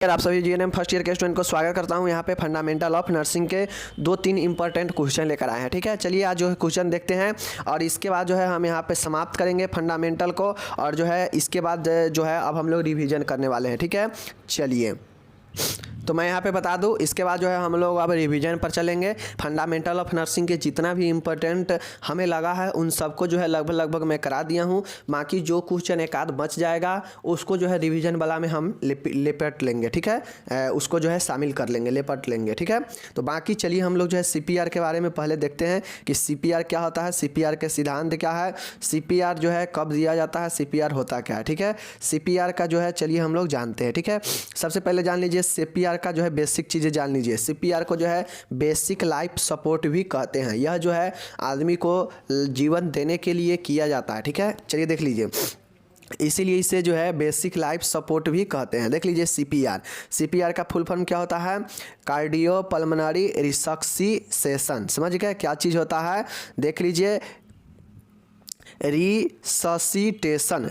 यार आप सभी जीएनएम फर्स्ट ईयर के स्टूडेंट को स्वागत करता हूं। यहाँ पे फंडामेंटल ऑफ नर्सिंग के 2-3 इंपॉर्टेंट क्वेश्चन लेकर आए हैं। ठीक है, चलिए आज जो है क्वेश्चन देखते हैं और इसके बाद जो है हम यहाँ पे समाप्त करेंगे फंडामेंटल को और जो है इसके बाद जो है अब हम लोग रिवीजन करने वाले हैं। ठीक है, चलिए तो मैं यहाँ पे बता दूँ, इसके बाद जो है हम लोग अब रिवीजन पर चलेंगे। फंडामेंटल ऑफ नर्सिंग के जितना भी इम्पोर्टेंट हमें लगा है उन सबको जो है लगभग मैं करा दिया हूँ। बाकी जो क्वेश्चन एक आध बच जाएगा उसको जो है रिवीजन वाला में हम लेपट लेंगे। ठीक है, उसको जो है शामिल कर लेंगे, लेपट लेंगे। ठीक है, तो बाकी चलिए हम लोग जो है CPR के बारे में पहले देखते हैं कि CPR क्या होता है, CPR के सिद्धांत क्या है, CPR जो है कब दिया जाता है, CPR होता क्या है। ठीक है, CPR का जो है चलिए हम लोग जानते हैं। ठीक है, सबसे पहले जान लीजिए CPR का जो है बेसिक चीज़ें जान लीजिए। CPR को जो है बेसिक लाइफ सपोर्ट भी कहते हैं। यह जो है आदमी को जीवन देने के लिए किया जाता है। ठीक है, चलिए देख लीजिए, इसीलिए इसे जो है बेसिक लाइफ सपोर्ट भी कहते हैं। देख लीजिए CPR का फुल फॉर्म क्या होता है, कार्डियो पल्मोनरी रिसक्सीसेशन। समझ गए क्या चीज़ होता है, देख लीजिए रिससिटेशन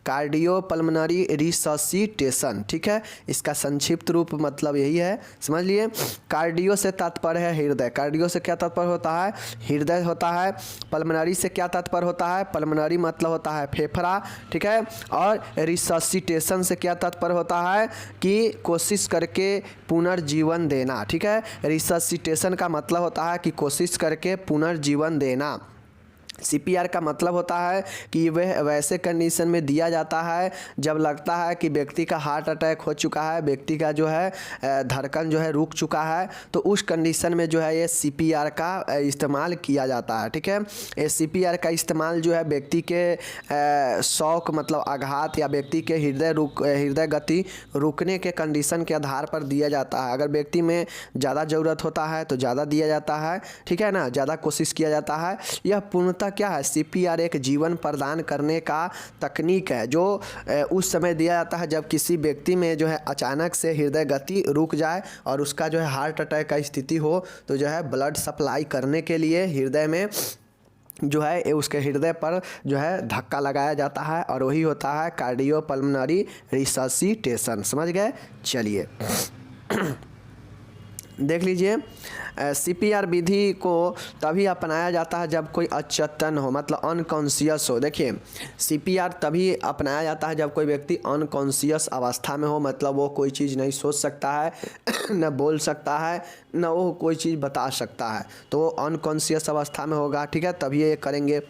कार्डियो पल्मोनरी रिससिटेशन। ठीक है, इसका संक्षिप्त रूप मतलब यही है, समझ लिए। कार्डियो से तात्पर्य है हृदय, कार्डियो से क्या तात्पर्य होता है, हृदय होता है। पल्मोनरी से क्या तात्पर्य होता है, पल्मोनरी मतलब होता है फेफड़ा। ठीक है, और रिससिटेशन से क्या तात्पर्य होता है कि कोशिश करके पुनर्जीवन देना। ठीक है, रिससिटेशन का मतलब होता है कि कोशिश करके पुनर्जीवन देना। CPR का मतलब होता है कि वह वैसे कंडीशन में दिया जाता है जब लगता है कि व्यक्ति का हार्ट अटैक हो चुका है, व्यक्ति का जो है धड़कन जो है रुक चुका है, तो उस कंडीशन में जो है ये CPR का इस्तेमाल किया जाता है। ठीक है, ये CPR का इस्तेमाल जो है व्यक्ति के शॉक मतलब आघात या व्यक्ति के हृदय गति रुकने के कंडीशन के आधार पर दिया जाता है। अगर व्यक्ति में ज़्यादा ज़रूरत होता है तो ज़्यादा दिया जाता है। ठीक है ना, ज़्यादा कोशिश किया जाता है। यह पूर्णतः क्या है, CPR एक जीवन प्रदान करने का तकनीक है जो उस समय दिया जाता है जब किसी व्यक्ति में जो है अचानक से हृदय गति रुक जाए और उसका जो है हार्ट अटैक का स्थिति हो, तो जो है ब्लड सप्लाई करने के लिए हृदय में जो है उसके हृदय पर जो है धक्का लगाया जाता है और वही होता है कार्डियो पल्मोनरी रिससिटेशन। समझ गए, चलिए देख लीजिए। CPR विधि को तभी अपनाया जाता है जब कोई अचेतन हो, मतलब अनकॉन्शियस हो। देखिए CPR तभी अपनाया जाता है जब कोई व्यक्ति अनकॉन्शियस अवस्था में हो, मतलब वो कोई चीज़ नहीं सोच सकता है न बोल सकता है न वो कोई चीज़ बता सकता है, तो वो अनकॉन्शियस अवस्था में होगा। ठीक है, तभी ये करेंगे।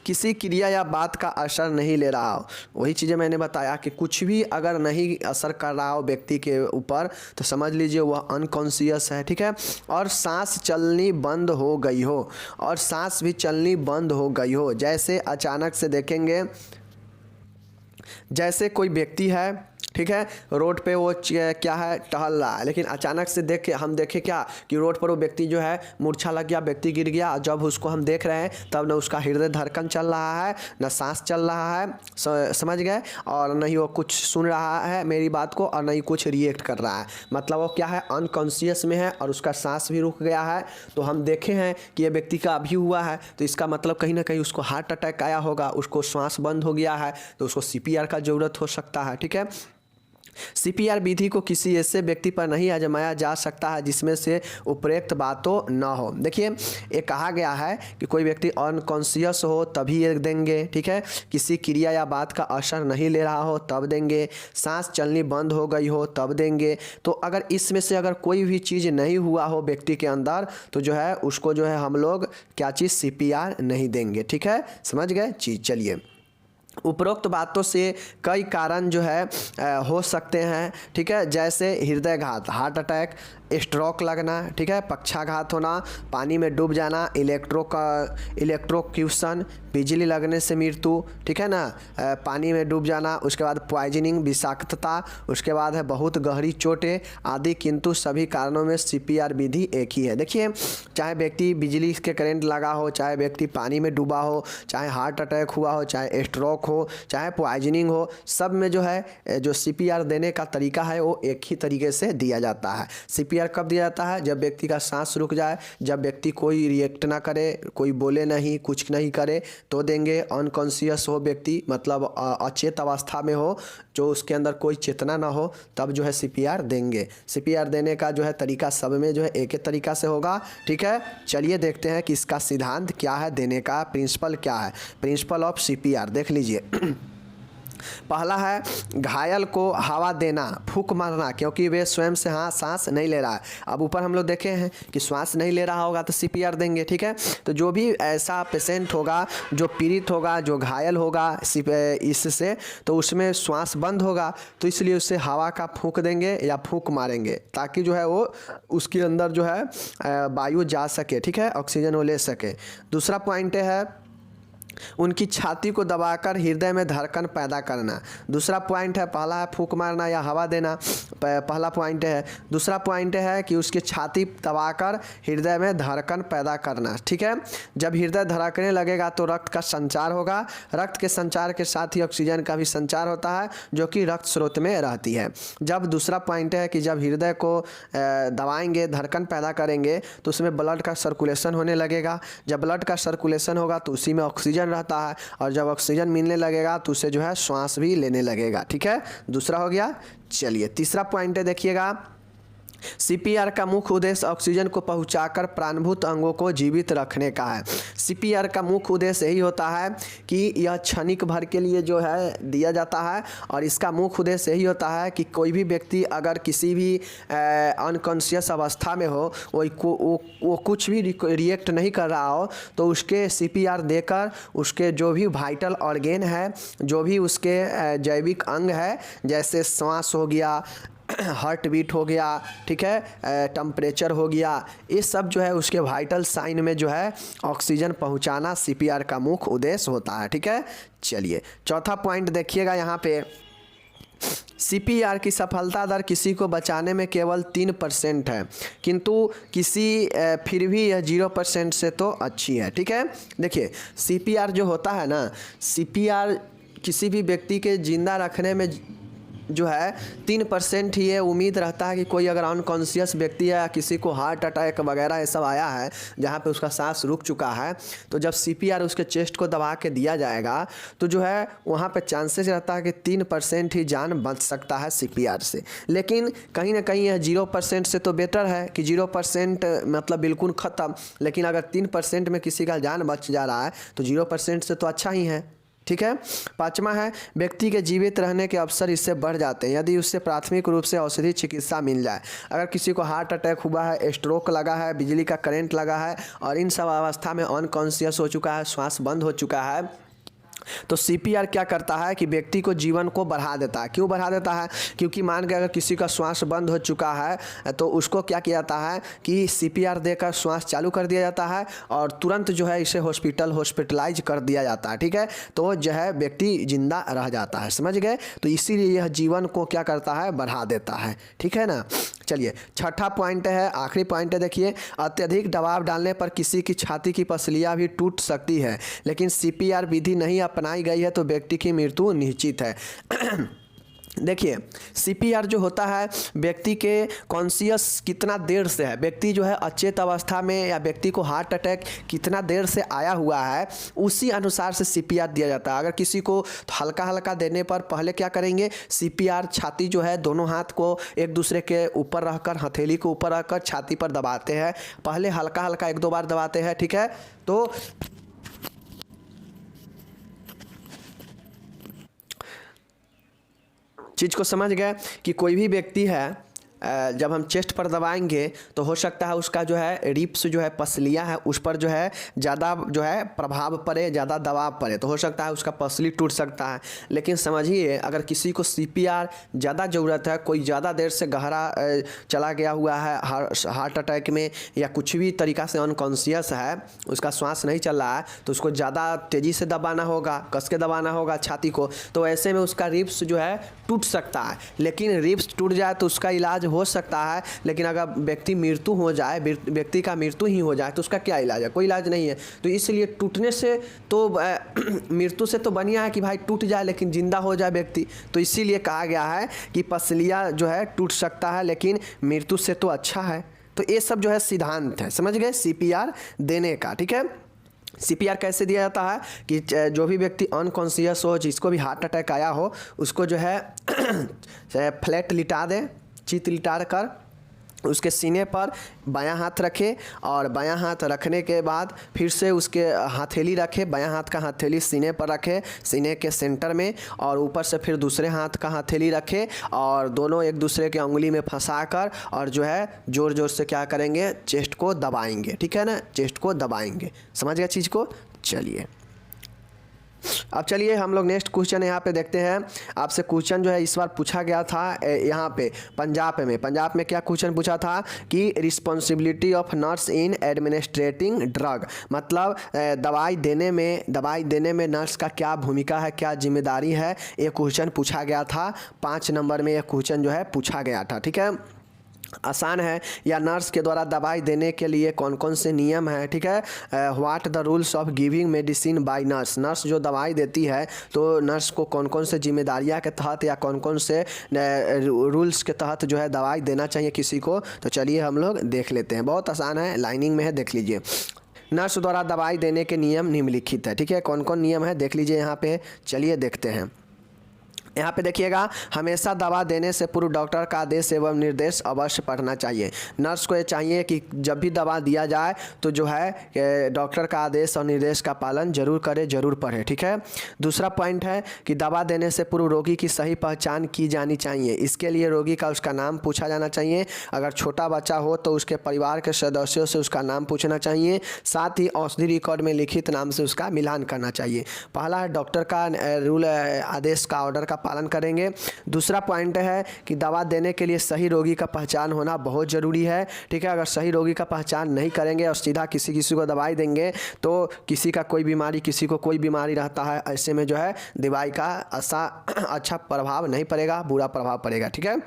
किसी क्रिया या बात का असर नहीं ले रहा हो, वही चीज़ें मैंने बताया कि कुछ भी अगर नहीं असर कर रहा हो व्यक्ति के ऊपर तो समझ लीजिए वह अनकॉन्शियस है। ठीक है, और सांस चलनी बंद हो गई हो, और सांस भी चलनी बंद हो गई हो। जैसे अचानक से देखेंगे, जैसे कोई व्यक्ति है, ठीक है, रोड पे वो क्या है टहल रहा है, लेकिन अचानक से हम देखे क्या कि रोड पर वो व्यक्ति जो है मूर्छा लग गया, व्यक्ति गिर गया। जब उसको हम देख रहे हैं तब न उसका हृदय धड़कन चल रहा है, न सांस चल रहा है, समझ गए, और न ही वो कुछ सुन रहा है मेरी बात को, और न ही कुछ रिएक्ट कर रहा है। मतलब वो क्या है, अनकॉन्शियस में है और उसका सांस भी रुक गया है। तो हम देखे हैं कि ये व्यक्ति का अभी हुआ है, तो इसका मतलब कहीं ना कहीं उसको हार्ट अटैक आया होगा, उसको श्वास बंद हो गया है, तो उसको CPR का ज़रूरत हो सकता है। ठीक है, CPR विधि को किसी ऐसे व्यक्ति पर नहीं आजमाया जा सकता है जिसमें से उपरोक्त बातों न हो। देखिए ये कहा गया है कि कोई व्यक्ति अनकॉन्शियस हो तभी ये देंगे। ठीक है, किसी क्रिया या बात का असर नहीं ले रहा हो तब देंगे, सांस चलनी बंद हो गई हो तब देंगे। तो अगर इसमें से अगर कोई भी चीज़ नहीं हुआ हो व्यक्ति के अंदर तो जो है उसको जो है हम लोग क्या चीज़ CPR नहीं देंगे। ठीक है, समझ गए चीज़। चलिए, उपरोक्त बातों से कई कारण जो है हो सकते हैं। ठीक है, जैसे हृदयघात, हार्ट अटैक, स्ट्रोक लगना, ठीक है, पक्षाघात होना, पानी में डूब जाना, इलेक्ट्रोक्यूशन, बिजली लगने से मृत्यु। ठीक है ना, पानी में डूब जाना, उसके बाद पॉइजनिंग, विषाक्तता, उसके बाद है बहुत गहरी चोटें आदि। किंतु सभी कारणों में CPR विधि एक ही है। देखिए, चाहे व्यक्ति बिजली के करंट लगा हो, चाहे व्यक्ति पानी में डूबा हो, चाहे हार्ट अटैक हुआ हो, चाहे स्ट्रोक हो, चाहे पॉइजनिंग हो, सब में जो है जो CPR देने का तरीका है वो एक ही तरीके से दिया जाता है। CPR सीपीआर कब दिया जाता है? जब व्यक्ति का सांस रुक जाए, जब व्यक्ति कोई रिएक्ट ना करे, कोई बोले नहीं, कुछ नहीं करे तो देंगे। अनकॉन्शियस हो व्यक्ति, मतलब अचेत अवस्था में हो, जो उसके अंदर कोई चेतना ना हो, तब जो है सीपीआर देंगे। सीपीआर देने का जो है तरीका सब में जो है एक ही तरीका से होगा, ठीक है। चलिए देखते हैं कि इसका सिद्धांत क्या है, देने का प्रिंसिपल क्या है। प्रिंसिपल ऑफ सीपीआर देख लीजिए। पहला है घायल को हवा देना, फूंक मारना, क्योंकि वे स्वयं से सांस नहीं ले रहा है। अब ऊपर हम लोग देखे हैं कि श्वास नहीं ले रहा होगा तो सीपीआर देंगे, ठीक है। तो जो भी ऐसा पेशेंट होगा, जो पीड़ित होगा, जो घायल होगा इससे, तो उसमें श्वास बंद होगा, तो इसलिए उससे हवा का फूंक देंगे या फूंक मारेंगे, ताकि जो है वो उसके अंदर जो है वायु जा सके, ठीक है, ऑक्सीजन वो ले सके। दूसरा पॉइंट है उनकी छाती को दबाकर हृदय में धड़कन पैदा करना। दूसरा पॉइंट है, पहला है फूंक मारना या हवा देना, पहला पॉइंट है। दूसरा पॉइंट है कि उसकी छाती दबाकर हृदय में धड़कन पैदा करना, ठीक है। जब हृदय धड़कने लगेगा तो रक्त का संचार होगा, रक्त के संचार के साथ ही ऑक्सीजन का भी संचार होता है, जो कि रक्त स्रोत में रहती है। जब दूसरा पॉइंट है कि जब हृदय को दबाएंगे, धड़कन पैदा करेंगे, तो उसमें ब्लड का सर्कुलेशन होने लगेगा। जब ब्लड का सर्कुलेशन होगा तो उसी में ऑक्सीजन रहता है, और जब ऑक्सीजन मिलने लगेगा तो उसे जो है श्वास भी लेने लगेगा, ठीक है। दूसरा हो गया। चलिए तीसरा पॉइंट है, देखिएगा, सीपीआर का मुख्य उद्देश्य ऑक्सीजन को पहुंचाकर प्राणभूत अंगों को जीवित रखने का है। सीपीआर का मुख्य उद्देश्य यही होता है कि यह क्षणिक भर के लिए जो है दिया जाता है, और इसका मुख्य उद्देश्य यही होता है कि कोई भी व्यक्ति अगर किसी भी अनकॉन्शियस अवस्था में हो, वो कुछ भी रिएक्ट नहीं कर रहा हो, तो उसके सीपीआर देकर उसके जो भी वाइटल ऑर्गेन है, जो भी उसके जैविक अंग है, जैसे सांस हो गया, हार्ट बीट हो गया, ठीक है, टेम्परेचर हो गया, ये सब जो है उसके वाइटल साइन में जो है ऑक्सीजन पहुंचाना सीपीआर का मुख्य उद्देश्य होता है, ठीक है। चलिए चौथा पॉइंट देखिएगा, यहाँ पे सीपीआर की सफलता दर किसी को बचाने में केवल 3% है, किंतु फिर भी यह 0% से तो अच्छी है, ठीक है। देखिए सीपीआर जो होता है ना, सीपीआर किसी भी व्यक्ति के जिंदा रखने में जो है 3% ही ये उम्मीद रहता है कि कोई अगर अनकॉन्शियस व्यक्ति है या किसी को हार्ट अटैक वगैरह ये सब आया है, जहाँ पे उसका सांस रुक चुका है, तो जब सीपीआर उसके चेस्ट को दबा के दिया जाएगा तो जो है वहाँ पे चांसेस रहता है कि 3% ही जान बच सकता है सीपीआर से। लेकिन कहीं ना कहीं यह 0% से तो बेटर है कि 0% मतलब बिल्कुल ख़त्म, लेकिन अगर 3% में किसी का जान बच जा रहा है तो 0% से तो अच्छा ही है, ठीक है। पांचवा है व्यक्ति के जीवित रहने के अवसर इससे बढ़ जाते हैं यदि उससे प्राथमिक रूप से औषधि चिकित्सा मिल जाए। अगर किसी को हार्ट अटैक हुआ है, स्ट्रोक लगा है, बिजली का करंट लगा है और इन सब अवस्था में अनकॉन्शियस हो चुका है, श्वास बंद हो चुका है, तो सीपीआर क्या करता है कि व्यक्ति को जीवन को बढ़ा देता है। क्यों बढ़ा देता है? क्योंकि मान के अगर किसी का श्वास बंद हो चुका है तो उसको क्या किया जाता है कि सीपीआर देकर श्वास चालू कर दिया जाता है और तुरंत जो है इसे हॉस्पिटलाइज कर दिया जाता है, ठीक है। तो जो है व्यक्ति जिंदा रह जाता है, समझ गए। तो इसीलिए यह जीवन को क्या करता है, बढ़ा देता है, ठीक है ना। चलिए छठा पॉइंट है, आखिरी पॉइंट है, देखिए अत्यधिक दबाव डालने पर किसी की छाती की पसलियाँ भी टूट सकती है, लेकिन सीपीआर विधि नहीं अपनाई गई है तो व्यक्ति की मृत्यु निश्चित है। देखिए सीपीआर जो होता है व्यक्ति के कॉन्शियस कितना देर से है, व्यक्ति जो है अचेत अवस्था में या व्यक्ति को हार्ट अटैक कितना देर से आया हुआ है, उसी अनुसार से सीपीआर दिया जाता है। अगर किसी को हल्का हल्का देने पर पहले क्या करेंगे, सीपीआर छाती जो है दोनों हाथ को एक दूसरे के ऊपर रखकर, हथेली को ऊपर रखकर छाती पर दबाते हैं, पहले हल्का हल्का 1-2 बार दबाते हैं, ठीक है। तो चीज़ को समझ गए कि कोई भी व्यक्ति है जब हम चेस्ट पर दबाएंगे तो हो सकता है उसका जो है रिब्स जो है पसलियाँ है उस पर जो है ज़्यादा जो है प्रभाव पड़े, ज़्यादा दबाव पड़े, तो हो सकता है उसका पसली टूट सकता है। लेकिन समझिए अगर किसी को सीपीआर ज़्यादा ज़रूरत है, कोई ज़्यादा देर से गहरा चला गया हुआ है हार्ट अटैक में या कुछ भी तरीक़ा से अनकॉन्शियस है, उसका श्वास नहीं चल रहा है, तो उसको ज़्यादा तेज़ी से दबाना होगा, कस के दबाना होगा छाती को, तो ऐसे में उसका रिब्स जो है टूट सकता है। लेकिन रिब्स टूट जाए तो उसका इलाज हो सकता है, लेकिन अगर व्यक्ति मृत्यु हो जाए, व्यक्ति का मृत्यु ही हो जाए तो उसका क्या इलाज है? कोई इलाज नहीं है। तो इसलिए टूटने से तो मृत्यु से तो बढ़िया है कि भाई टूट जाए लेकिन जिंदा हो जाए व्यक्ति। तो इसीलिए कहा गया है कि पसलियाँ जो है टूट सकता है लेकिन मृत्यु से तो अच्छा है। तो ये सब जो है सिद्धांत है, समझ गए, सीपीआर देने का। ठीक है, सीपीआर कैसे दिया जाता है कि जो भी व्यक्ति अनकॉन्शियस हो, जिसको भी हार्ट अटैक आया हो, उसको जो है फ्लैट लिटा दे, चित लिटा कर उसके सीने पर बायां हाथ रखे और बायां हाथ रखने के बाद फिर से उसके हथेली रखे, बायां हाथ का हथेली सीने पर रखे, सीने के सेंटर में, और ऊपर से फिर दूसरे हाथ का हथेली रखे और दोनों एक दूसरे के उंगली में फंसाकर और जो है ज़ोर ज़ोर से क्या करेंगे, चेस्ट को दबाएंगे। ठीक है ना, चेस्ट को दबाएंगे। समझ गए चीज़ को? चलिए अब चलिए हम लोग नेक्स्ट क्वेश्चन यहाँ पे देखते हैं। आपसे क्वेश्चन जो है इस बार पूछा गया था यहाँ पे पंजाब में क्या क्वेश्चन पूछा था कि responsibility of nurse in administrating drug, मतलब दवाई देने में नर्स का क्या भूमिका है, क्या जिम्मेदारी है, ये क्वेश्चन पूछा गया था। 5 नंबर में ये क्वेश्चन जो है पूछा गया था। ठीक है, आसान है। या नर्स के द्वारा दवाई देने के लिए कौन कौन से नियम हैं? ठीक है, what the rules of giving medicine bye nurse, nurse जो दवाई देती है तो नर्स को कौन कौन से जिम्मेदारियां के तहत या कौन कौन से रूल्स के तहत जो है दवाई देना चाहिए किसी को। तो चलिए हम लोग देख लेते हैं, बहुत आसान है, लाइनिंग में है, देख लीजिए। नर्स द्वारा दवाई देने के नियम निम्नलिखित है। ठीक है, कौन कौन नियम है देख लीजिए यहाँ पे, चलिए देखते हैं। यहाँ पे देखिएगा, हमेशा दवा देने से पूर्व डॉक्टर का आदेश एवं निर्देश अवश्य पढ़ना चाहिए। नर्स को ये चाहिए कि जब भी दवा दिया जाए तो जो है डॉक्टर का आदेश और निर्देश का पालन जरूर करे, जरूर पढ़े। ठीक है, दूसरा पॉइंट है कि दवा देने से पूर्व रोगी की सही पहचान की जानी चाहिए। इसके लिए रोगी का उसका नाम पूछा जाना चाहिए। अगर छोटा बच्चा हो तो उसके परिवार के सदस्यों से उसका नाम पूछना चाहिए। साथ ही औषधि रिकॉर्ड में लिखित नाम से उसका मिलान करना चाहिए। पहला है डॉक्टर का रूल, आदेश का, ऑर्डर का पालन करेंगे। दूसरा पॉइंट है कि दवा देने के लिए सही रोगी का पहचान होना बहुत ज़रूरी है। ठीक है, अगर सही रोगी का पहचान नहीं करेंगे और सीधा किसी को दवाई देंगे तो किसी का कोई बीमारी, किसी को कोई बीमारी रहता है, ऐसे में जो है दवाई का अच्छा प्रभाव नहीं पड़ेगा, बुरा प्रभाव पड़ेगा। ठीक है,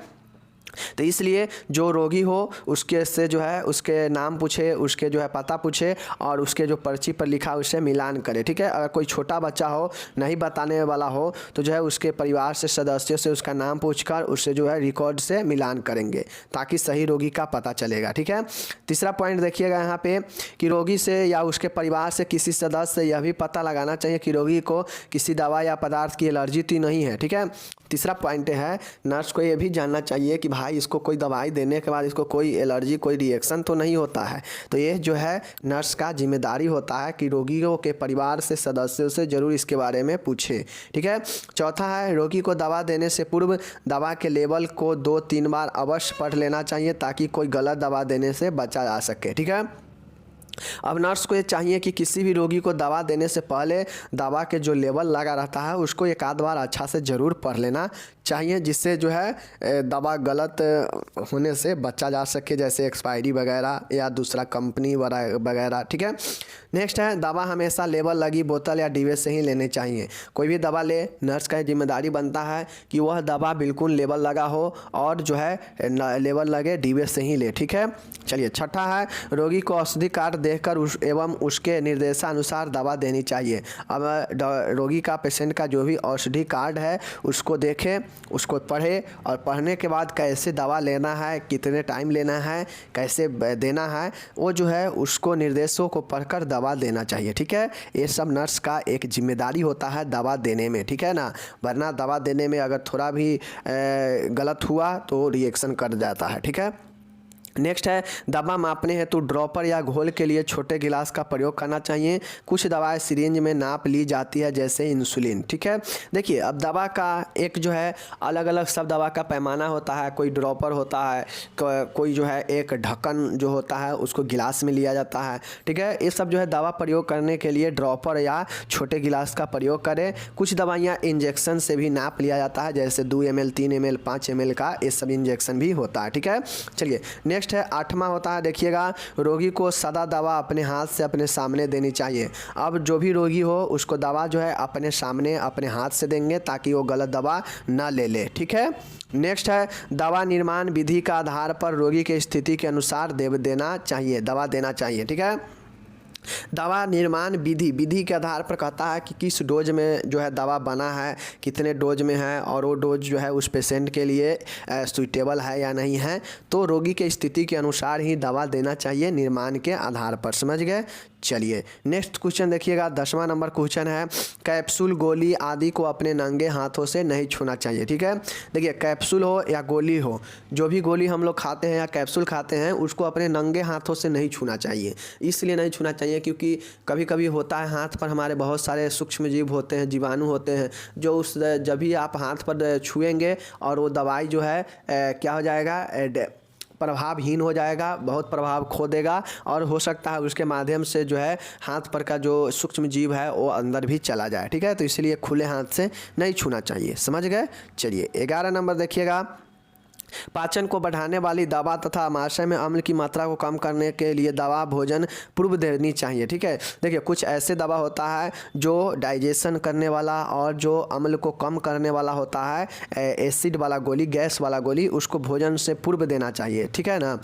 तो इसलिए जो रोगी हो उसके से जो है उसके नाम पूछे, उसके जो है पता पूछे और उसके जो पर्ची पर लिखा उससे मिलान करे। ठीक है, अगर कोई छोटा बच्चा हो, नहीं बताने वाला हो, तो जो है उसके परिवार से सदस्यों से उसका नाम पूछकर उससे जो है रिकॉर्ड से मिलान करेंगे ताकि सही रोगी का पता चलेगा। ठीक है, तीसरा पॉइंट देखिएगा यहाँ पे कि रोगी से या उसके परिवार से किसी सदस्य से यह भी पता लगाना चाहिए कि रोगी को किसी दवा या पदार्थ की एलर्जी तो नहीं है। ठीक है, तीसरा पॉइंट है नर्स को ये भी जानना चाहिए कि भाई इसको कोई दवाई देने के बाद इसको कोई एलर्जी, कोई रिएक्शन तो नहीं होता है। तो ये जो है नर्स का जिम्मेदारी होता है कि रोगियों के परिवार से, सदस्यों से ज़रूर इसके बारे में पूछे। ठीक है, चौथा है रोगी को दवा देने से पूर्व दवा के लेबल को 2-3 बार अवश्य पढ़ लेना चाहिए ताकि कोई गलत दवा देने से बचा जा सके। ठीक है, अब नर्स को ये चाहिए कि किसी भी रोगी को दवा देने से पहले दवा के जो लेवल लगा रहता है उसको एक आध बार अच्छा से ज़रूर पढ़ लेना चाहिए, जिससे जो है दवा गलत होने से बचा जा सके, जैसे एक्सपायरी वगैरह या दूसरा कंपनी वगैरह। ठीक है, नेक्स्ट है दवा हमेशा लेबल लगी बोतल या डिब्बे से ही लेने चाहिए। कोई भी दवा ले, नर्स का जिम्मेदारी बनता है कि वह दवा बिल्कुल लेबल लगा हो और जो है लेबल लगे डिब्बे से ही ले। ठीक है, चलिए छठा है रोगी को औषधि कार्ड देखकर एवं उसके निर्देशानुसार दवा देनी चाहिए। अब रोगी का, पेशेंट का जो भी औषधि कार्ड है उसको देखे, उसको पढ़े और पढ़ने के बाद कैसे दवा लेना है, कितने टाइम लेना है, कैसे देना है, वो जो है उसको निर्देशों को पढ़कर दवा देना चाहिए। ठीक है, ये सब नर्स का एक जिम्मेदारी होता है दवा देने में। ठीक है ना, वरना दवा देने में अगर थोड़ा भी गलत हुआ तो रिएक्शन कर जाता है। ठीक है, नेक्स्ट है दवा मापने हेतु ड्रॉपर या घोल के लिए छोटे गिलास का प्रयोग करना चाहिए। कुछ दवाएं सिरिंज में नाप ली जाती है जैसे इंसुलिन। ठीक है, देखिए अब दवा का एक जो है अलग अलग सब दवा का पैमाना होता है, कोई ड्रॉपर होता है, कोई जो है एक ढक्कन जो होता है उसको गिलास में लिया जाता है। ठीक है, ये सब जो है दवा प्रयोग करने के लिए ड्रॉपर या छोटे गिलास का प्रयोग करें। कुछ दवाइयाँ इंजेक्शन से भी नाप लिया जाता है जैसे 2 ml, 3 ml, 5 ml का, ये सब इंजेक्शन भी होता है। ठीक है, चलिए नेक्स्ट नेक्स्ट है 8वां होता है, देखिएगा, रोगी को सदा दवा अपने हाथ से अपने सामने देनी चाहिए। अब जो भी रोगी हो उसको दवा जो है अपने सामने अपने हाथ से देंगे ताकि वो गलत दवा ना ले ले, ठीक है। नेक्स्ट है दवा निर्माण विधि का आधार पर रोगी की स्थिति के अनुसार देना चाहिए, दवा देना चाहिए, ठीक है। दवा निर्माण विधि के आधार पर कहता है कि किस डोज में जो है दवा बना है, कितने डोज में है और वो डोज जो है उस पेशेंट के लिए सुइटेबल है या नहीं है। तो रोगी के स्थिति के अनुसार ही दवा देना चाहिए निर्माण के आधार पर, समझ गए। चलिए नेक्स्ट क्वेश्चन देखिएगा, 10वां नंबर क्वेश्चन है, कैप्सूल गोली आदि को अपने नंगे हाथों से नहीं छूना चाहिए, ठीक है। देखिए कैप्सूल हो या गोली हो, जो भी गोली हम लोग खाते हैं या कैप्सूल खाते हैं उसको अपने नंगे हाथों से नहीं छूना चाहिए। इसलिए नहीं छूना चाहिए क्योंकि कभी कभी होता है हाथ पर हमारे बहुत सारे सूक्ष्म जीव होते हैं, जीवाणु होते हैं, जो उस जब भी आप हाथ पर छुएंगे और वो दवाई जो है क्या हो जाएगा, प्रभावहीन हो जाएगा, बहुत प्रभाव खो देगा और हो सकता है उसके माध्यम से जो है हाथ पर का जो सूक्ष्म जीव है वो अंदर भी चला जाए, ठीक है। तो इसलिए खुले हाथ से नहीं छूना चाहिए, समझ गए। चलिए 11 नंबर देखिएगा, पाचन को बढ़ाने वाली दवा तथा आमाशय में अम्ल की मात्रा को कम करने के लिए दवा भोजन पूर्व देनी चाहिए, ठीक है। देखिए कुछ ऐसे दवा होता है जो डाइजेशन करने वाला और जो अम्ल को कम करने वाला होता है, एसिड वाला गोली, गैस वाला गोली, उसको भोजन से पूर्व देना चाहिए, ठीक है ना।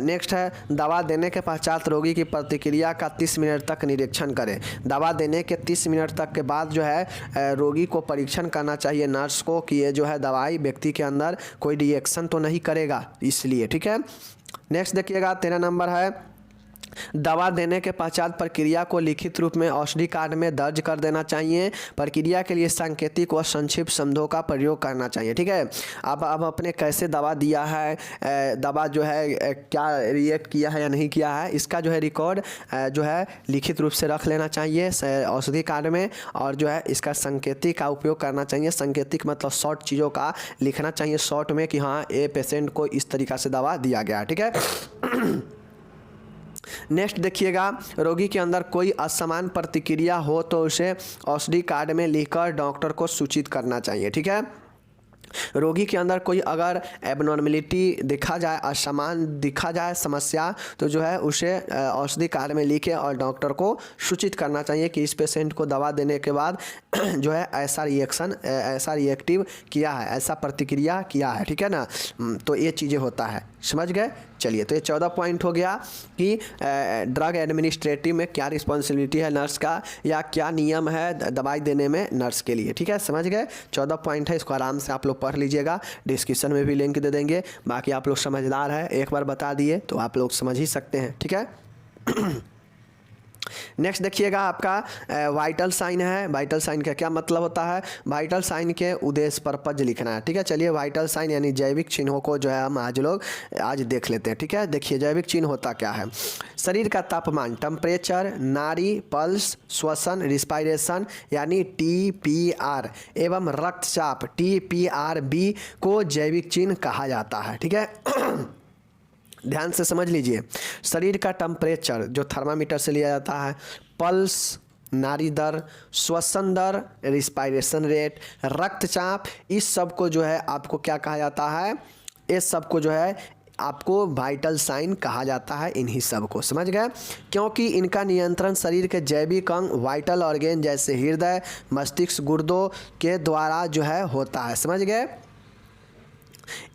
नेक्स्ट है दवा देने के पश्चात रोगी की प्रतिक्रिया का 30 मिनट तक निरीक्षण करें। दवा देने के 30 मिनट तक के बाद जो है रोगी को परीक्षण करना चाहिए नर्स को कि ये जो है दवाई व्यक्ति के अंदर कोई रिएक्शन तो नहीं करेगा, इसलिए, ठीक है। नेक्स्ट देखिएगा 13 नंबर है, दवा देने के पश्चात प्रक्रिया को लिखित रूप में औषधि कार्ड में दर्ज कर देना चाहिए। प्रक्रिया के लिए सांकेतिक व संक्षिप्त शब्दों का प्रयोग करना चाहिए, ठीक है। अब अपने कैसे दवा दिया है, दवा जो है क्या रिएक्ट किया है या नहीं किया है, इसका जो है रिकॉर्ड जो है लिखित रूप से रख लेना चाहिए औषधि कार्ड में, और जो है इसका संकेतिक का उपयोग करना चाहिए। संकेतिक मतलब शॉर्ट चीज़ों का लिखना चाहिए शॉर्ट में कि हाँ ये पेशेंट को इस तरीक़ा से दवा दिया गया, ठीक है। नेक्स्ट देखिएगा, रोगी के अंदर कोई असमान प्रतिक्रिया हो तो उसे औषधि कार्ड में लिखकर डॉक्टर को सूचित करना चाहिए, ठीक है। रोगी के अंदर कोई अगर एबनॉर्मेलिटी दिखा जाए, असमान दिखा जाए समस्या, तो जो है उसे औषधि कार्ड में लिखे और डॉक्टर को सूचित करना चाहिए कि इस पेशेंट को दवा देने के बाद जो है ऐसा रिएक्शन, ऐसा रिएक्टिव किया है, ऐसा प्रतिक्रिया किया है, ठीक है ना। तो ये चीज़ें होता है, समझ गए। चलिए तो ये 14 पॉइंट हो गया कि ड्रग एडमिनिस्ट्रेटिव में क्या रिस्पॉन्सिबिलिटी है नर्स का या क्या नियम है दवाई देने में नर्स के लिए, ठीक है, समझ गए। 14 पॉइंट है, इसको आराम से आप लोग पढ़ लीजिएगा, डिस्क्रिप्शन में भी लिंक दे देंगे। बाकी आप लोग समझदार है, एक बार बता दिए तो आप लोग समझ ही सकते हैं, ठीक है। नेक्स्ट देखिएगा आपका वाइटल साइन है। वाइटल साइन का क्या मतलब होता है, वाइटल साइन के उद्देश्य पर्पज लिखना है, ठीक है। चलिए वाइटल साइन यानी जैविक चिन्हों को जो है हम आज देख लेते हैं, ठीक है। देखिए जैविक चिन्ह होता क्या है, शरीर का तापमान टेम्परेचर, नाड़ी, पल्स, श्वसन रिस्पायरेशन यानी TPR एवं रक्तचाप TPRB को जैविक चिन्ह कहा जाता है, ठीक है। ध्यान से समझ लीजिए, शरीर का टेम्परेचर जो थर्मामीटर से लिया जाता है, पल्स नाड़ी दर, श्वसन दर रिस्पायरेशन रेट, रक्तचाप, इस सब को जो है आपको क्या कहा जाता है, इस सब को जो है आपको वाइटल साइन कहा जाता है, इन्हीं सब को, समझ गए। क्योंकि इनका नियंत्रण शरीर के जैविक अंग वाइटल ऑर्गेन जैसे हृदय, मस्तिष्क, गुर्दों के द्वारा जो है होता है, समझ गए।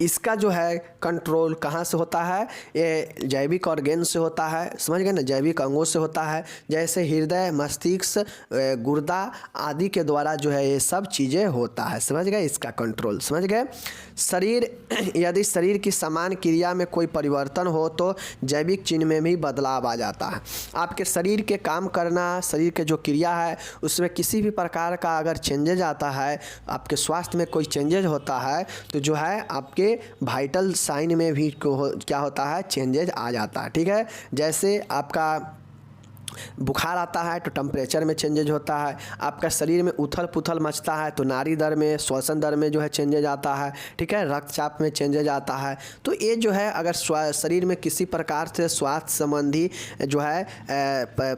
इसका जो है कंट्रोल कहाँ से होता है, ये जैविक ऑर्गेन से होता है, समझ गए ना, जैविक अंगों से होता है, जैसे हृदय, मस्तिष्क, गुर्दा आदि के द्वारा जो है ये सब चीज़ें होता है, समझ गए, इसका कंट्रोल, समझ गए। यदि शरीर की समान क्रिया में कोई परिवर्तन हो तो जैविक चिन्ह में भी बदलाव आ जाता है। आपके शरीर के काम करना, शरीर के जो क्रिया है उसमें किसी भी प्रकार का अगर चेंजेज आता है, आपके स्वास्थ्य में कोई चेंजेज होता है तो जो है आपके वाइटल साइन में भी क्या होता है, चेंजेज आ जाता है, ठीक है। जैसे आपका बुखार आता है तो टेम्परेचर में चेंजेज होता है, आपका शरीर में उथल पुथल मचता है तो नाड़ी दर में, श्वसन दर में जो है चेंजेज आता है, ठीक है, रक्तचाप में चेंजेज आता है। तो ये जो है अगर शरीर में किसी प्रकार से स्वास्थ्य संबंधी जो है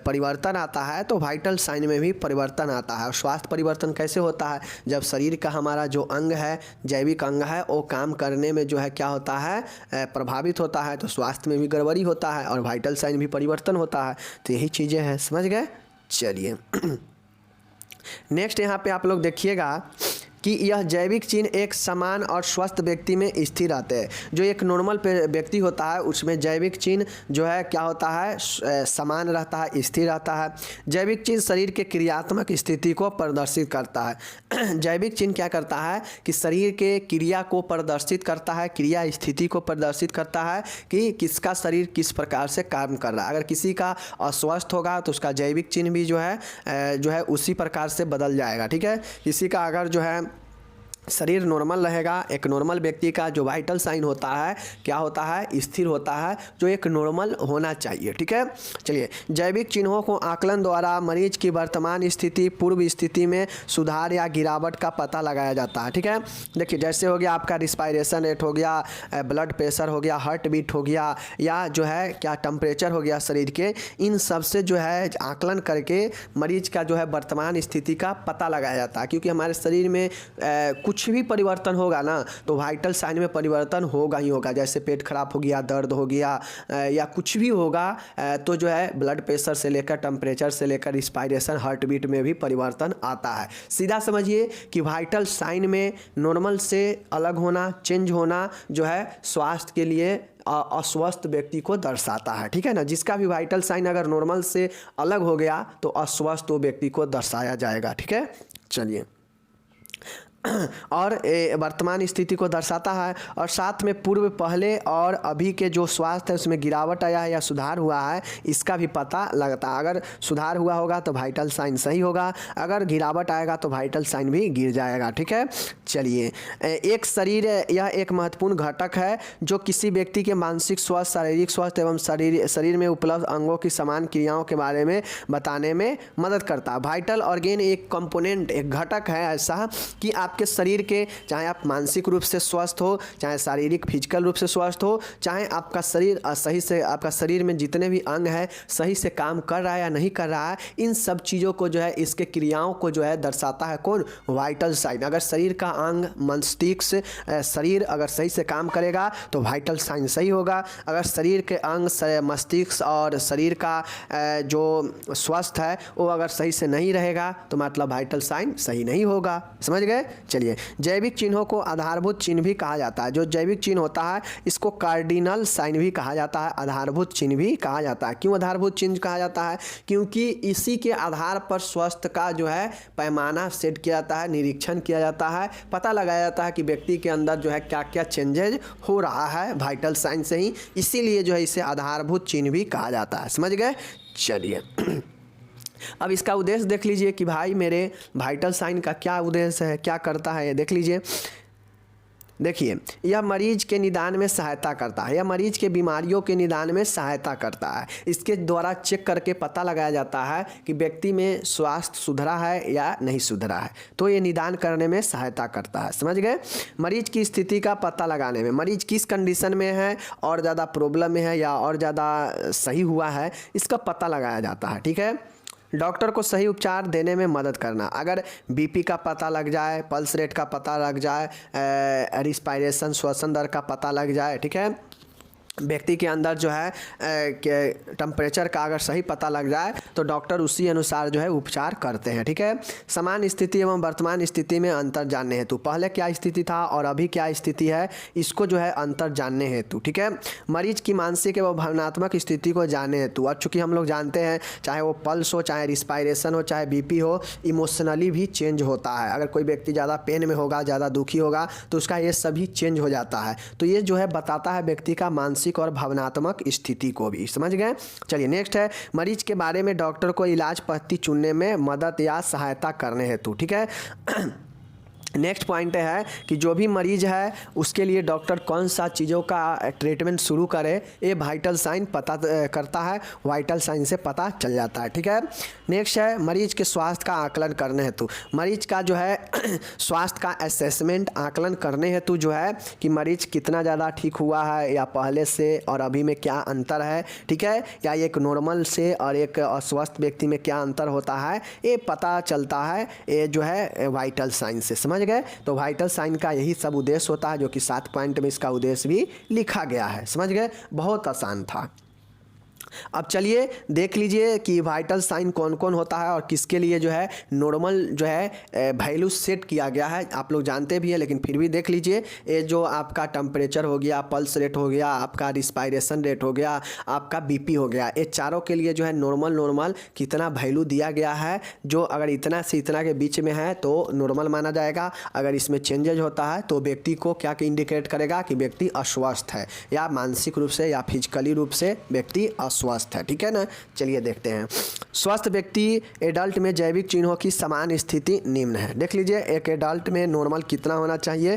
परिवर्तन आता है तो वाइटल साइन में भी परिवर्तन आता है। और स्वास्थ्य परिवर्तन कैसे होता है, जब शरीर का हमारा जो अंग है, जैविक अंग है, वो काम करने में जो है क्या होता है, प्रभावित होता है, तो स्वास्थ्य में भी गड़बड़ी होता है और वाइटल साइन भी परिवर्तन होता है। तो यही चीज़ें हैं, समझ गए। चलिए नेक्स्ट यहाँ पे आप लोग देखिएगा कि यह जैविक चिन्ह एक समान और स्वस्थ व्यक्ति में स्थिर रहते हैं। जो एक नॉर्मल व्यक्ति होता है उसमें जैविक चिन्ह जो है क्या होता है, समान रहता है, स्थिर रहता है। जैविक चिन्ह शरीर के क्रियात्मक स्थिति को प्रदर्शित करता है। जैविक चिन्ह क्या करता है कि शरीर के क्रिया को प्रदर्शित करता है, क्रिया स्थिति को प्रदर्शित करता है कि किसका शरीर किस प्रकार से काम कर रहा है। अगर किसी का अस्वस्थ होगा तो उसका जैविक चिन्ह भी जो है उसी प्रकार से बदल जाएगा, ठीक है। किसी का अगर जो है शरीर नॉर्मल रहेगा, एक नॉर्मल व्यक्ति का जो वाइटल साइन होता है क्या होता है, स्थिर होता है, जो एक नॉर्मल होना चाहिए, ठीक है। चलिए जैविक चिन्हों को आकलन द्वारा मरीज की वर्तमान स्थिति, पूर्व स्थिति में सुधार या गिरावट का पता लगाया जाता है, ठीक है। देखिए जैसे हो गया आपका रिस्पायरेशन रेट हो गया, ब्लड प्रेशर हो गया, हार्ट बीट हो गया, या जो है क्या टेम्परेचर हो गया शरीर के, इन सब से जो है आकलन करके मरीज का जो है वर्तमान स्थिति का पता लगाया जाता है। क्योंकि हमारे शरीर में कुछ भी परिवर्तन होगा ना तो वाइटल साइन में परिवर्तन होगा ही होगा। जैसे पेट खराब हो गया, दर्द हो गया, या कुछ भी होगा तो जो है ब्लड प्रेशर से लेकर, टेम्परेचर से लेकर, रिस्पायरेशन, हार्ट बीट में भी परिवर्तन आता है। सीधा समझिए कि वाइटल साइन में नॉर्मल से अलग होना, चेंज होना जो है स्वास्थ्य के लिए अस्वस्थ व्यक्ति को दर्शाता है, ठीक है ना। जिसका भी वाइटल साइन अगर नॉर्मल से अलग हो गया तो अस्वस्थ वो व्यक्ति को दर्शाया जाएगा, ठीक है। चलिए और वर्तमान स्थिति को दर्शाता है और साथ में पूर्व, पहले और अभी के जो स्वास्थ्य है उसमें गिरावट आया है या सुधार हुआ है इसका भी पता लगता है। अगर सुधार हुआ होगा तो वाइटल साइन सही होगा, अगर गिरावट आएगा तो वाइटल साइन भी गिर जाएगा, ठीक है। चलिए एक शरीर, यह एक महत्वपूर्ण घटक है जो किसी व्यक्ति के मानसिक स्वास्थ्य, शारीरिक स्वास्थ्य एवं शरीर में उपलब्ध अंगों की समान क्रियाओं के बारे में बताने में मदद करता है। वाइटल ऑर्गेन एक कंपोनेंट, एक घटक है ऐसा कि आपके शरीर के, चाहे आप मानसिक रूप से स्वस्थ हो, चाहे शारीरिक फिजिकल रूप से स्वस्थ हो, चाहे आपका शरीर सही से, आपका शरीर में जितने भी अंग है सही से काम कर रहा है या नहीं कर रहा है, इन सब चीज़ों को जो है, इसके क्रियाओं को जो है दर्शाता है कौन, वाइटल साइन। अगर शरीर का अंग, मस्तिष्क, शरीर अगर सही से काम करेगा तो वाइटल साइन सही होगा। अगर शरीर के अंग, मस्तिष्क और शरीर का जो स्वस्थ है वो अगर सही से नहीं रहेगा तो मतलब वाइटल साइन सही नहीं होगा, समझ गए। चलिए जैविक चिन्हों को आधारभूत चिन्ह भी कहा जाता है। जो जैविक चिन्ह होता है इसको कार्डिनल साइन भी कहा जाता है, आधारभूत चिन्ह भी कहा जाता है। क्यों आधारभूत चिन्ह कहा जाता है, क्योंकि इसी के आधार पर स्वास्थ्य का जो है पैमाना सेट किया जाता है, निरीक्षण किया जाता है, पता लगाया जाता है कि व्यक्ति के अंदर जो है क्या क्या चेंजेज हो रहा है वाइटल साइन से ही, इसीलिए जो है इसे आधारभूत चिन्ह भी कहा जाता है, समझ गए। चलिए अब इसका उद्देश्य देख लीजिए कि भाई मेरे वाइटल साइन का क्या उद्देश्य है, क्या करता है, ये देख लीजिए। देखिए यह मरीज के निदान में सहायता करता है, यह मरीज के बीमारियों के निदान में सहायता करता है। इसके द्वारा चेक करके पता लगाया जाता है कि व्यक्ति में स्वास्थ्य सुधरा है या नहीं सुधरा है, तो ये निदान करने में सहायता करता है, समझ गए। मरीज की स्थिति का पता लगाने में, मरीज किस कंडीशन में है, और ज़्यादा प्रॉब्लम में है या और ज़्यादा सही हुआ है, इसका पता लगाया जाता है, ठीक है। डॉक्टर को सही उपचार देने में मदद करना, अगर बीपी का पता लग जाए, पल्स रेट का पता लग जाए, रिस्पायरेशन, श्वसन दर का पता लग जाए, ठीक है, व्यक्ति के अंदर जो है टेम्परेचर का अगर सही पता लग जाए तो डॉक्टर उसी अनुसार जो है उपचार करते हैं, ठीक है। समान स्थिति एवं वर्तमान स्थिति में अंतर जानने हेतु, पहले क्या स्थिति था और अभी क्या स्थिति है, इसको जो है अंतर जानने हेतु, ठीक है। मरीज की मानसिक एवं भावनात्मक स्थिति को जानने हेतु, और चूँकि हम लोग जानते हैं चाहे वो पल्स हो, चाहे रिस्पायरेशन हो, चाहे बीपी हो, इमोशनली भी चेंज होता है। अगर कोई व्यक्ति ज़्यादा पेन में होगा, ज़्यादा दुखी होगा तो उसका ये सभी चेंज हो जाता है। तो ये जो है बताता है व्यक्ति का मानसिक और भावनात्मक स्थिति को भी, समझ गए। चलिए नेक्स्ट है मरीज के बारे में डॉक्टर को इलाज पद्धति चुनने में मदद या सहायता करने हेतु, ठीक है। नेक्स्ट पॉइंट है कि जो भी मरीज है उसके लिए डॉक्टर कौन सा चीज़ों का ट्रीटमेंट शुरू करे, ये वाइटल साइन पता करता है, वाइटल साइन से पता चल जाता है। ठीक है, नेक्स्ट है मरीज के स्वास्थ्य का आकलन करने हेतु, मरीज का जो है स्वास्थ्य का असेसमेंट आकलन करने हेतु जो है कि मरीज कितना ज़्यादा ठीक हुआ है या पहले से और अभी में क्या अंतर है, ठीक है, या एक नॉर्मल से और एक अस्वस्थ व्यक्ति में क्या अंतर होता है, ये पता चलता है, ये जो है वाइटल साइन से। समझ गए? तो वाइटल साइन का यही सब उद्देश्य होता है, जो कि 7 पॉइंट में इसका उद्देश्य भी लिखा गया है। समझ गए? बहुत आसान था। अब चलिए देख लीजिए कि वाइटल साइन कौन कौन होता है और किसके लिए जो है नॉर्मल जो है वैल्यू सेट किया गया है। आप लोग जानते भी हैं लेकिन फिर भी देख लीजिए, ये जो आपका टेम्परेचर हो गया, पल्स रेट हो गया, आपका रिस्पायरेशन रेट हो गया, आपका बीपी हो गया, ये चारों के लिए जो है नॉर्मल कितना वैल्यू दिया गया है। जो अगर इतना से इतना के बीच में है तो नॉर्मल माना जाएगा। अगर इसमें चेंजेज होता है तो व्यक्ति को क्या इंडिकेट करेगा कि व्यक्ति अस्वस्थ है या मानसिक रूप से या फिजिकली रूप से व्यक्ति स्वस्थ है। ठीक है ना, चलिए देखते हैं। स्वस्थ व्यक्ति एडल्ट में जैविक चिन्हों की समान स्थिति निम्न है। देख लीजिए, एक एडल्ट में नॉर्मल कितना होना चाहिए।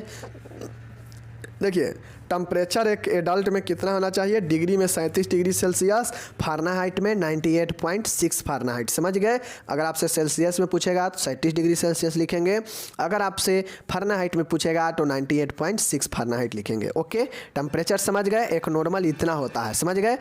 देखिए टेम्परेचर एक एडल्ट में कितना होना चाहिए, डिग्री में 37 डिग्री सेल्सियस, फ़ारेनहाइट में 98.6 फ़ारेनहाइट। समझ गए? अगर आपसे सेल्सियस में पूछेगा तो 37 डिग्री सेल्सियस लिखेंगे, अगर आपसे फ़ारेनहाइट में पूछेगा तो 98.6 फ़ारेनहाइट लिखेंगे। ओके, टेम्परेचर समझ गए, एक नॉर्मल इतना होता है। समझ गए?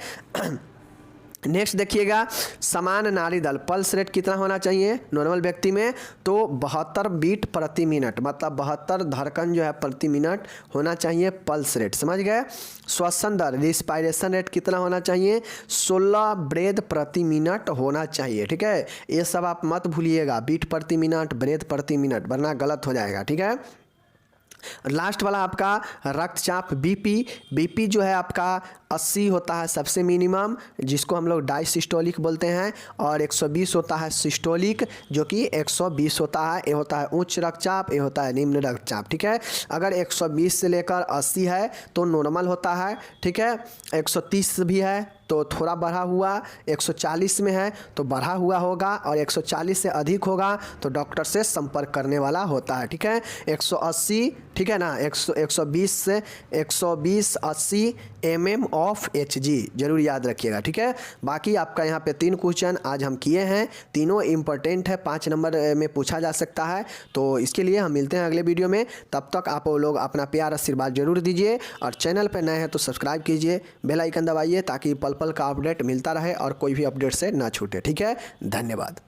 नेक्स्ट देखिएगा, समान नाड़ी दल, पल्स रेट कितना होना चाहिए नॉर्मल व्यक्ति में, तो 72 बीट प्रति मिनट, मतलब 72 धड़कन जो है प्रति मिनट होना चाहिए पल्स रेट। समझ गए? श्वसन दर, रिस्पायरेशन रेट कितना होना चाहिए, 16 ब्रेथ प्रति मिनट होना चाहिए। ठीक है, ये सब आप मत भूलिएगा, बीट प्रति मिनट, ब्रेथ प्रति मिनट, वरना गलत हो जाएगा। ठीक है, लास्ट वाला आपका रक्तचाप बीपी जो है आपका 80 होता है सबसे मिनिमम, जिसको हम लोग डायसिस्टोलिक बोलते हैं, और 120 होता है सिस्टोलिक, जो कि 120 होता है। ये होता है उच्च रक्तचाप, ये होता है निम्न रक्तचाप। ठीक है, अगर 120 से लेकर 80 है तो नॉर्मल होता है। ठीक है, 130 भी है तो थोड़ा बढ़ा हुआ, 140 में है तो बढ़ा हुआ होगा, और 140 से अधिक होगा तो डॉक्टर से संपर्क करने वाला होता है। ठीक है, 180, ठीक है ना, 120 से 120 80 mm ऑफ Hg जरूर याद रखिएगा। ठीक है, बाकी आपका यहाँ पे 3 क्वेश्चन आज हम किए हैं, तीनों इम्पोर्टेंट है, 5 नंबर में पूछा जा सकता है। तो इसके लिए हम मिलते हैं अगले वीडियो में, तब तक आप लोग अपना प्यार आशीर्वाद जरूर दीजिए, और चैनल पर नए हैं तो सब्सक्राइब कीजिए, बेल आइकन दबाइए ताकि पल पल का अपडेट मिलता रहे और कोई भी अपडेट से ना छूटे। ठीक है, धन्यवाद।